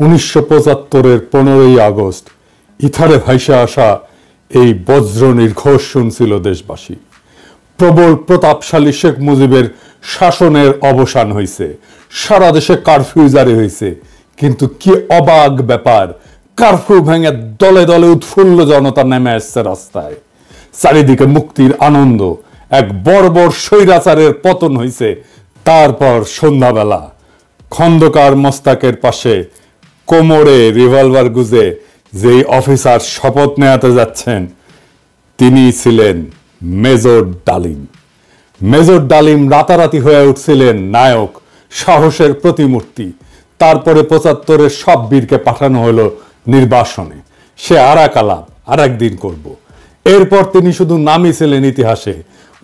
1975-এর 15ই August ইথারে ভাইসে আসা এই বজ্র নির্ঘোষ শুনছিল দেশবাসী। প্রবল প্রতাপশালী শেখ মুজিবের শাসনের অবসান হয়েছে, সারা দেশে কারফিউ জারি হয়েছে। কিন্তু কি অবাক ব্যাপার, কারফিউ ভেঙে দলে দলে উৎফুল্ল জনতা নেমে আসছে রাস্তায়। চারিদিকে মুক্তির আনন্দ, এক বর্বর স্বৈরাচারের পতন হয়েছে। তারপর সন্ধ্যাবেলা খন্দকার মোস্তাকের পাশে কোমরে রিভলভার গুজে যেই অফিসার শপথ নেওয়াতে যাচ্ছেন তিনি ছিলেন মেজর ডালিম। মেজর ডালিম রাতারাতি হয়ে উঠছিলেন নায়ক, সাহসের প্রতিমূর্তি। তারপরে 75-এর সব বীরকে পাঠানো হলো নির্বাসনে। সে আরাক আলাপ আর একদিন করব। এরপর তিনি শুধু নামই ছিলেন ইতিহাসে।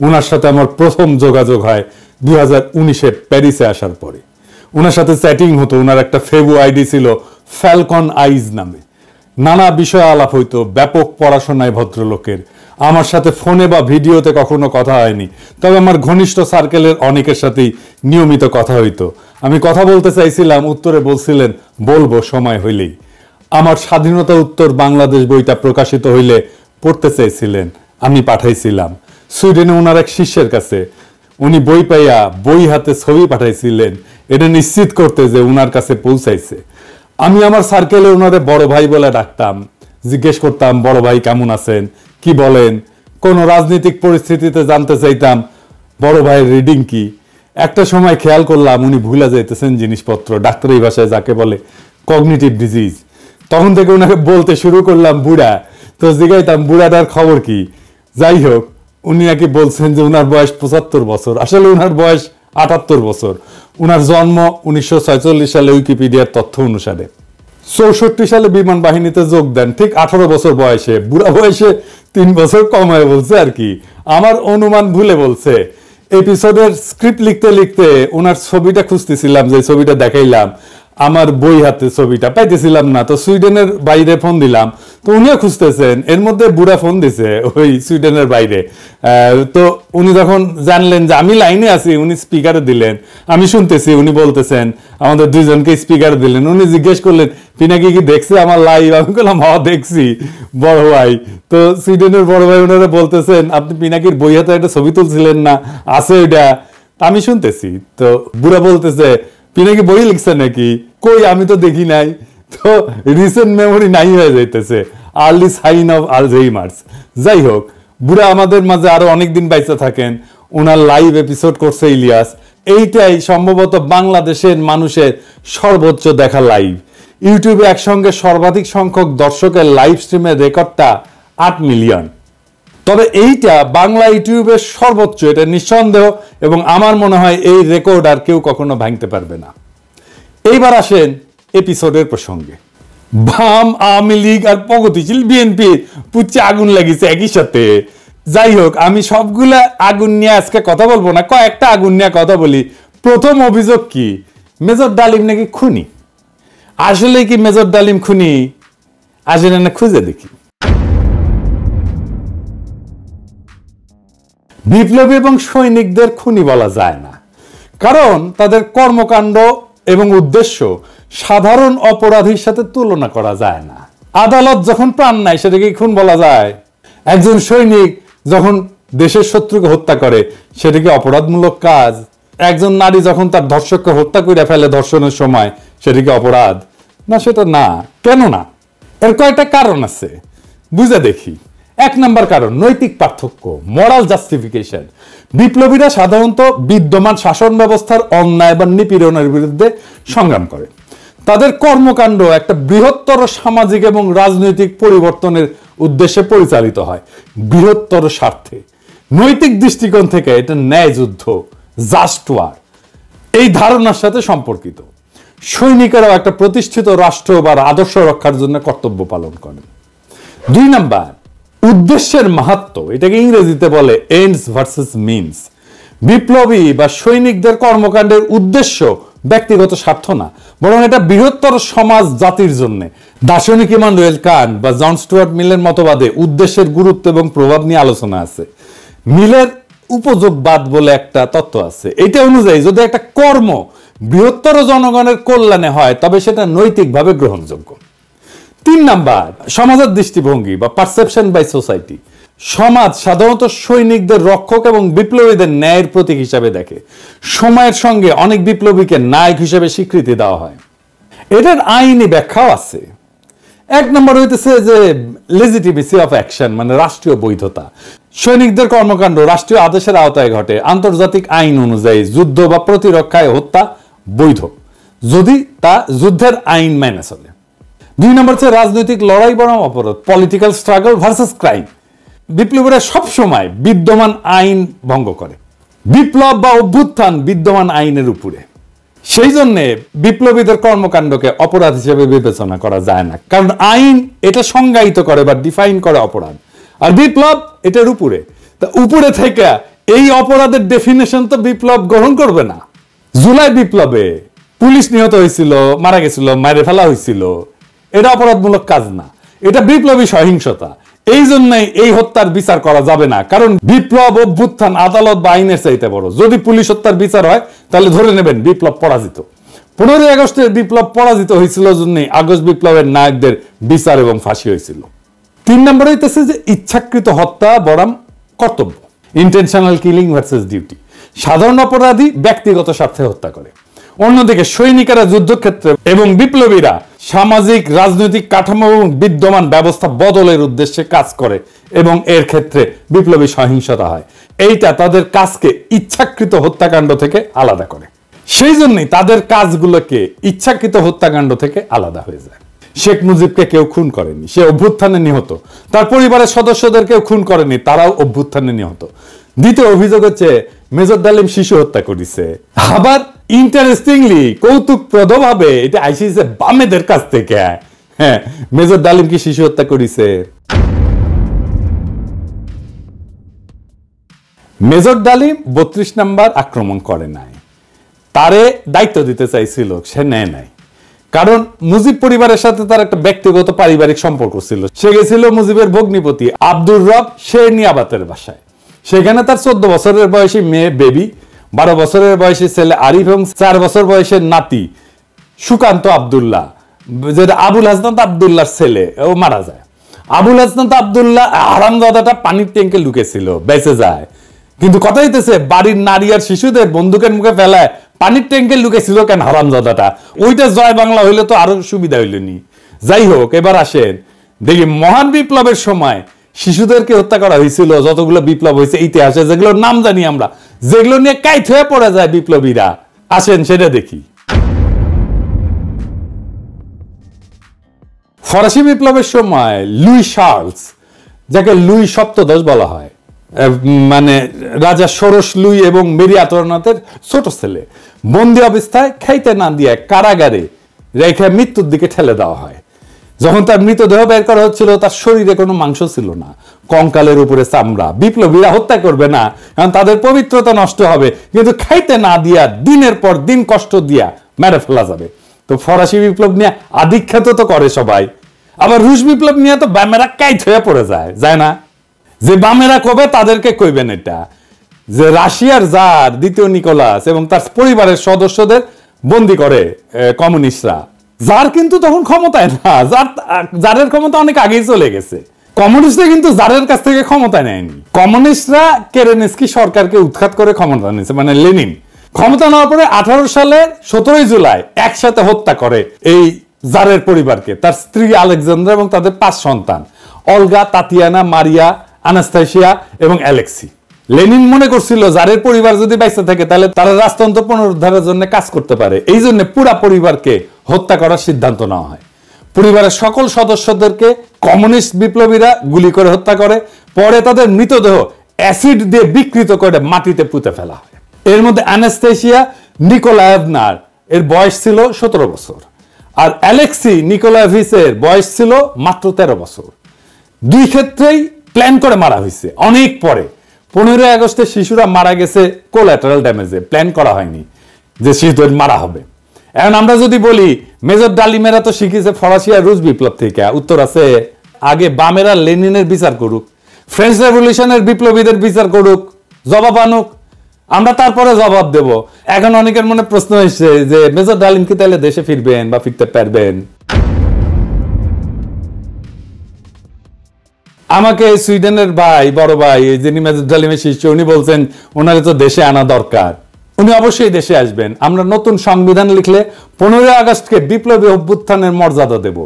উনার সাথে আমার প্রথম যোগাযোগ হয় 2019-এ প্যারিসে আসার পরে। উনার সাথে চ্যাটিং হতো। উনার একটা ফেবু আইডি ছিল ফ্যালকন আইজ নামে। নানা বিষয় আলাপ হইতো। ব্যাপক পড়াশোনায় ভদ্রলোকের। আমার সাথে ফোনে বা ভিডিওতে কখনো কথা হয়নি, তবে আমার ঘনিষ্ঠ সার্কেলের অনেকের সাথেই নিয়মিত কথা হইতো। আমি কথা বলতে চাইছিলাম, উত্তরে বলছিলেন বলবো সময় হইলেই। আমার স্বাধীনতা উত্তর বাংলাদেশ বইটা প্রকাশিত হইলে পড়তে চাইছিলেন, আমি পাঠাইছিলাম সুইডেনে ওনার এক শিষ্যের কাছে। উনি বই পাইয়া বই হাতে ছবি পাঠাইছিলেন, এটা নিশ্চিত করতে যে উনার কাছে পৌঁছাইছে। আমি আমার সার্কেলে ওনারে বড় ভাই বলে ডাকতাম। জিজ্ঞেস করতাম, বড় ভাই কেমন আছেন, কি বলেন। কোন রাজনৈতিক পরিস্থিতিতে জানতে চাইতাম বড় ভাইয়ের রিডিং কি। একটা সময় খেয়াল করলাম উনি ভুলে যাইতেছেন জিনিসপত্র, ডাক্তারি ভাষায় যাকে বলে কগনিটিভ ডিজিজ। তখন থেকে ওনাকে বলতে শুরু করলাম বুড়া। তো জিজ্ঞাইতাম বুড়াটার খবর কি। যাই হোক, উনি নাকি বলছেন যে উনার বয়স 75 বছর, আসলে উনার বয়স 78 বছর। উনার জন্ম 1946 সালে উইকিপিডিয়ার তথ্য অনুসারে। 64 সালে বিমান বাহিনীতে যোগ দেন, ঠিক 18 বছর বয়সে। বুড়া বয়সে 3 বছর কমায় বলছে আর কি। আমার অনুমান ভুলে বলছে। এপিসোডের স্ক্রিপ্ট লিখতে লিখতে ওনার ছবিটা খুঁজতেছিলাম, যে ছবিটা দেখাইলাম। আমার বই হাতে ছবিটা পাইতেছিলাম না, তো সুইডেনের বাইরে ফোন দিলাম, তো উনিও খুঁজতেছেন। এর মধ্যে বুড়া ফোন দিছে ওই সুইডেনের বাইরে। তো উনি যখন জানলেন যে আমি লাইনে আছি, উনি স্পিকারে দিলেন, আমি শুনতেছি। উনি বলতেছেন, আমাদের দুইজনকে স্পিকারে দিলেন। উনি জিজ্ঞেস করলেন পিনাকি কি দেখছে আমার লাইভ। আমি বললাম হ্যাঁ দেখছি বড় ভাই। তো সুইডেনের বড় ভাই ওনারা বলতেছেন, আপনি পিনাকির বই হাতে একটা ছবি তুলছিলেন না, আছে ওইটা। আমি শুনতেছি। তো বুড়া বলতেছে পিনাকি বই লিখছে নাকি, কই আমি তো দেখি নাই। তো রিসেন্ট মেমোরি নাই হয়ে যাইতেছে, আর্লি সাইন অফ আলঝেইমার্স। যাই হোক, বুড়া আমাদের মাঝে আরো অনেকদিন বাইচা থাকেন। ওনার লাইভ এপিসোড করছে ইলিয়াস। এইটাই সম্ভবত বাংলাদেশের মানুষের সর্বোচ্চ দেখা লাইভ। ইউটিউবে একসঙ্গে সর্বাধিক সংখ্যক দর্শকের লাইভ স্ট্রিমের রেকর্ডটা 8 মিলিয়ন। তবে এইটা বাংলা ইউটিউবের সর্বোচ্চ, এটা নিঃসন্দেহ। এবং আমার মনে হয় এই রেকর্ড আর কেউ কখনো ভাঙতে পারবে না। এইবার আসেন এপিসোডের প্রসঙ্গে। বাম, আওয়ামী লীগ আর প্রগতিশীল বিএনপি পুচ্ছে আগুন লাগিয়েছে একই সাথে। যাই হোক, আমি সবগুলা আগুন নিয়ে আজকে কথা বলবো না, কয়েকটা আগুন নিয়ে কথা বলি। প্রথম অভিযোগ কি, মেজর ডালিম নাকি খুনি। আসলে কি মেজর ডালিম খুনি? আসলে না, খুঁজে দেখি। বিপ্লবী এবং সৈনিকদের খুনি বলা যায় না, কারণ তাদের কর্মকাণ্ড এবং উদ্দেশ্য সাধারণ অপরাধীর সাথে তুলনা করা যায় না। আদালত যখন প্রাণ নেয় সেটাকে খুন বলা যায়? একজন সৈনিক যখন দেশের শত্রুকে হত্যা করে সেটাকে অপরাধমূলক কাজ? একজন নারী যখন তার ধর্ষককে হত্যা করে ফেলে ধর্ষণের সময় সেটাকে অপরাধ না? সেটা না। কেন না? এর কয়েকটা কারণ আছে, বুঝে দেখি। 1 নম্বর কারণ, নৈতিক পার্থক্য, মোরাল জাস্টিফিকেশন। বিপ্লবীরা সাধারণত বিদ্যমান শাসন ব্যবস্থার অন্যায় বা নিপীড়নের বিরুদ্ধে সংগ্রাম করে। তাদের কর্মকাণ্ড একটা বৃহত্তর সামাজিক এবং রাজনৈতিক পরিবর্তনের উদ্দেশ্যে পরিচালিত হয়, বৃহত্তর স্বার্থে। নৈতিক দৃষ্টিকোণ থেকে এটা ন্যায় যুদ্ধ, জাস্ট ওয়ার, এই ধারণার সাথে সম্পর্কিত। সৈনিকেরাও একটা প্রতিষ্ঠিত রাষ্ট্র বা আদর্শ রক্ষার জন্য কর্তব্য পালন করেন। 2 নাম্বার, উদ্দেশ্যের মাহাত্ম্য। এটাকে ইংরেজিতে বলে এন্ডস ভার্সেস মিনস। বিপ্লবী বা সৈনিকদের কর্মকাণ্ডের উদ্দেশ্য ব্যক্তিগত স্বার্থ না, বরং এটা বৃহত্তর সমাজ জাতির জন্য। দার্শনিক ইমানুয়েল কান্ট বা জন স্টুয়ার্ট মিলের মতবাদে উদ্দেশ্যের গুরুত্ব এবং প্রভাব নিয়ে আলোচনা আছে। মিলের উপযোগবাদ বলে একটা তত্ত্ব আছে। এটা অনুযায়ী যদি একটা কর্ম বৃহত্তর জনগণের কল্যাণে হয় তবে সেটা নৈতিকভাবে গ্রহণযোগ্য। 3 নাম্বার, সমাজের দৃষ্টিভঙ্গি বা পারসেপশন বাই সোসাইটি। সমাজ সাধারণত সৈনিকদের রক্ষক এবং বিপ্লবীদের ন্যায়ের প্রতীক হিসাবে দেখে। সময়ের সঙ্গে অনেক বিপ্লবীকে নায়ক হিসেবে স্বীকৃতি দেওয়া হয়। এটার আইনি ব্যাখ্যাও আছে। 1 নম্বর হইতেছে যে লেজিটিমেসি অফ অ্যাকশন, মানে রাষ্ট্রীয় বৈধতা। সৈনিকদের কর্মকাণ্ড রাষ্ট্রীয় আদেশের আওতায় ঘটে। আন্তর্জাতিক আইন অনুযায়ী যুদ্ধ বা প্রতিরক্ষায় হত্যা বৈধ যদি তা যুদ্ধের আইন মেনে চলে। 2 নম্বর হচ্ছে রাজনৈতিক লড়াই বনাম অপরাধ, পলিটিক্যাল স্ট্রাগল ভার্সেস ক্রাইম। বিপ্লবীরা সবসময় বিদ্যমান আইন ভঙ্গ করে। বিপ্লব বা অভ্যুত্থান বিদ্যমান আইনের উপরে, সেই জন্য বিপ্লবীদের কর্মকাণ্ডকে অপরাধ হিসেবে বিবেচনা করা যায় না, কারণ আইন এটা সংজ্ঞায়িত করে বা ডিফাইন করে অপরাধ, আর বিপ্লব এটার উপরে। তা উপরে থেকে এই অপরাধের ডেফিনেশন তো বিপ্লব গ্রহণ করবে না। জুলাই বিপ্লবে পুলিশ নিহত হয়েছিল, মারা গেছিল, মারে ফেলা হয়েছিল, এটা অপরাধমূলক কাজ না, এটা বিপ্লবী সহিংসতা। এই জন্যই এই হত্যার বিচার করা যাবে না, কারণ বিপ্লব অভ্যুত্থান আদালত বা আইনের চাইতে বড়। যদি পুলিশ হত্যার বিচার হয় তাহলে ধরে নেবেন বিপ্লব পরাজিত। 15ই আগস্টের বিপ্লব পরাজিত হয়েছিল জন্যই আগস্ট বিপ্লবের নায়কদের বিচার এবং ফাঁসি হয়েছিল। 3 নম্বর হইতেছে যে ইচ্ছাকৃত হত্যা বনাম কর্তব্য, ইন্টেনশনাল কিলিং ভার্সেস ডিউটি। সাধারণ অপরাধী ব্যক্তিগত স্বার্থে হত্যা করে, অন্যদিকে সৈনিকেরা যুদ্ধক্ষেত্রে এবং বিপ্লবীরা সামাজিক রাজনৈতিক কাঠামো এবং বিদ্যমান ব্যবস্থা বদলের উদ্দেশ্যে কাজ করে এবং এর ক্ষেত্রে বিপ্লবী সহিংসতা হয়। এইটা তাদের কাজকে ইচ্ছাকৃত হত্যাকাণ্ড থেকে আলাদা করে, সেই জন্যই তাদের কাজগুলোকে ইচ্ছাকৃত হত্যাকাণ্ড থেকে আলাদা হয়ে যায়। শেখ মুজিবকে কেউ খুন করেনি, সে অভ্যুত্থানে নিহত। তার পরিবারের সদস্যদের কেউ খুন করেনি, তারাও অভ্যুত্থানে নিহত। দ্বিতীয় অভিযোগ হচ্ছে মেজর ডালিম শিশু হত্যা করেছে। আবার ইন্টারেস্টিংলি কৌতুকপ্রদভাবে এটা আইসিছে বামেদের কাছ থেকে। হ্যাঁ, মেজর ডালিম কি শিশু হত্যা করেছে? মেজর ডালিম 32 নাম্বার আক্রমণ করে নাই, তারে দায়িত্ব দিতে চাইছিল, সে নেয় নাই। কারণ মুজিব পরিবারের সাথে তার একটা ব্যক্তিগত পারিবারিক সম্পর্ক ছিল। সে গেছিল মুজিবের ভগ্নিপতি আব্দুর রব শেরনিয়াবাতের বাসায়। সেখানে তার 14 বছরের বয়সী মেয়ে বেবি, 12 বছরের বয়সী ছেলে আরিফ এবং 4 বছর বয়সের নাতি সুকান্ত আব্দুল্লাহ, যেটা আবুল হাসনাত আব্দুল্লাহর ছেলে, ও মারা যায়। আবুল হাসনাত আব্দুল্লাহ হারামজাদাটা পানির ট্যাঙ্কে লুকেছিল, বেঁচে যায়। কিন্তু কথা হইতেছে বাড়ির নারী আর শিশুদের বন্দুকের মুখে ফেলায় পানির ট্যাঙ্কে লুকেছিল কেন হারামজাদাটা? ওইটা জয় বাংলা হইলে তো আরো সুবিধা হইলেনি। যাই হোক, এবার আসেন দেখি মহান বিপ্লবের সময় শিশুদেরকে হত্যা করা হয়েছিল যতগুলো বিপ্লব হয়েছে ইতিহাসে, যেগুলোর নাম জানি আমরা, যেগুলো নিয়ে কাইট হয়ে পড়ে যায় বিপ্লবীরা। আসেন সেটা দেখি। ফরাসি বিপ্লবের সময় লুই শার্লস, যাকে লুই সপ্তদশ বলা হয়, মানে রাজা ষোড়শ লুই এবং মেরি আন্তোয়ানেটের ছোট ছেলে, বন্দি অবস্থায় খাইতে না দিয়ে কারাগারে রেখে মৃত্যুর দিকে ঠেলে দেওয়া হয়। যখন তার মৃতদেহ বের করা হচ্ছিল তার শরীরে কোনো মাংস ছিল না, কঙ্কালের উপরে চামড়া। বিপ্লবীরা হত্যা করবে না, কারণ তাদের পবিত্রতা নষ্ট হবে, কিন্তু খাইতে না দিয়া দিনের পর দিন কষ্ট দিয়া মেরে ফেলা যাবে। তো ফরাসি বিপ্লব নিয়ে আধিখ্যাত তো করে সবাই, আবার রুশ বিপ্লব নিয়ে তো বামেরা কাইট হয়ে পড়ে যায় না? যে বামেরা কবে তাদেরকে কইবেন এটা, যে রাশিয়ার জার দ্বিতীয় নিকোলাস এবং তার পরিবারের সদস্যদের বন্দী করে কমিউনিস্টরা। জার কিন্তু তখন ক্ষমতায় না, জারের ক্ষমতা অনেক আগেই চলে গেছে। কমিউনিস্টরা কিন্তু জারের কাছ থেকে ক্ষমতায় নেয়নি। কমিউনিস্টরা কেরেনস্কি সরকারকে উৎখাত করে ক্ষমতা নিয়েছে, মানে লেনিন। ক্ষমতা নেওয়ার পরে 18 সালের 17 জুলাই একসাথে হত্যা করে এই জারের পরিবারকে, তার স্ত্রী আলেকজান্দ্রা এবং তাদের 5 সন্তান, অলগা, তাতিয়ানা, মারিয়া, আনাস্তাসিয়া এবং অ্যালেক্সি। লেনিন মনে করছিল জারের পরিবার যদি বেঁচে থাকে তাহলে তারা রাজতন্ত্র পুনরুদ্ধারের জন্য কাজ করতে পারে। এই জন্য পুরা পরিবারকে হত্যা করার সিদ্ধান্ত নেওয়া হয়। পরিবারের সকল সদস্যদেরকে কমিউনিস্ট বিপ্লবীরা গুলি করে হত্যা করে, পরে তাদের মৃতদেহ অ্যাসিড দিয়ে বিকৃত করে মাটিতে পুঁতে ফেলা হয়। এর মধ্যে আনাস্তাসিয়া নিকোলায়েভনার এর বয়স ছিল 17 বছর, আর অ্যালেক্সি নিকোলায়েভিচের বয়স ছিল মাত্র 13 বছর। দুই ক্ষেত্রেই প্ল্যান করে মারা হয়েছে অনেক পরে। 15 আগস্টে শিশুরা মারা গেছে কোল্যাটারাল ড্যামেজে, প্ল্যান করা হয়নি যে শিশুদের মারা হবে। এখন আমরা যদি বলি মেজর ডালিমেরা তো শিখেছে ফরাসি আর রুশ বিপ্লব থেকে, উত্তর আছে আগে বামেরা লেনিনের বিচার করুক, ফ্রেঞ্চ রেভলিউশনের বিপ্লবীদের বিচার করুক, জবাব আনুক, আমরা তারপরে জবাব দেব। এখন অনেকের মনে প্রশ্ন এসেছে যে মেজর ডালিম কি তাহলে দেশে ফিরবেন বা ফিরতে পারবেন? আমাকে সুইডেনের ভাই, বড় ভাই, যিনি মেজর ডালিমের শিষ্য, উনি বলছেন ওনারে তো দেশে আনা দরকার। উনি অবশ্যই দেশে আসবেন। আমরা নতুন সংবিধান লিখলে 15 আগস্টকে বিপ্লবী অভ্যুত্থানের মর্যাদা দেব।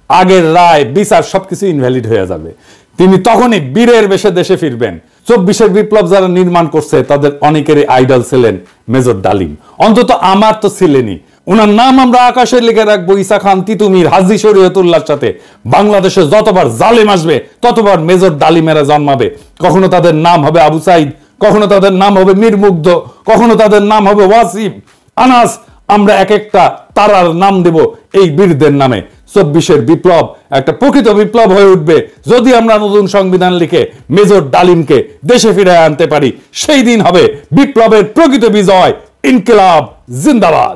আগের রায় বিচার সবকিছু ইনভ্যালিড হয়ে যাবে। তিনি তখনই বীরের বেশে দেশে ফিরবেন। 24-এর বিপ্লব যারা নির্মাণ করছে তাদের অনেকেরই আইডল ছিলেন মেজর ডালিম, অন্তত আমার তো ছিলেনই। ওনার নাম আমরা আকাশে লিখে রাখবো। ঈসা খান, তিতুমির, হাজী শরীয়তুল্লাহর সাথে বাংলাদেশে যতবার জালেম আসবে ততবার মেজর ডালিমেরা জন্মাবে। কখনো তাদের নাম হবে আবু সাইদ, কখনো তাদের নাম হবে মীর মুগ্ধ, কখনো তাদের নাম হবে ওয়াসিম, আনাস। আমরা এক একটা তারার নাম দেব এই বীরদের নামে। 24-এর বিপ্লব একটা প্রকৃত বিপ্লব হয়ে উঠবে যদি আমরা নতুন সংবিধান লিখে মেজর ডালিমকে দেশে ফিরে আনতে পারি। সেই দিন হবে বিপ্লবের প্রকৃত বিজয়। ইনকিলাব জিন্দাবাদ।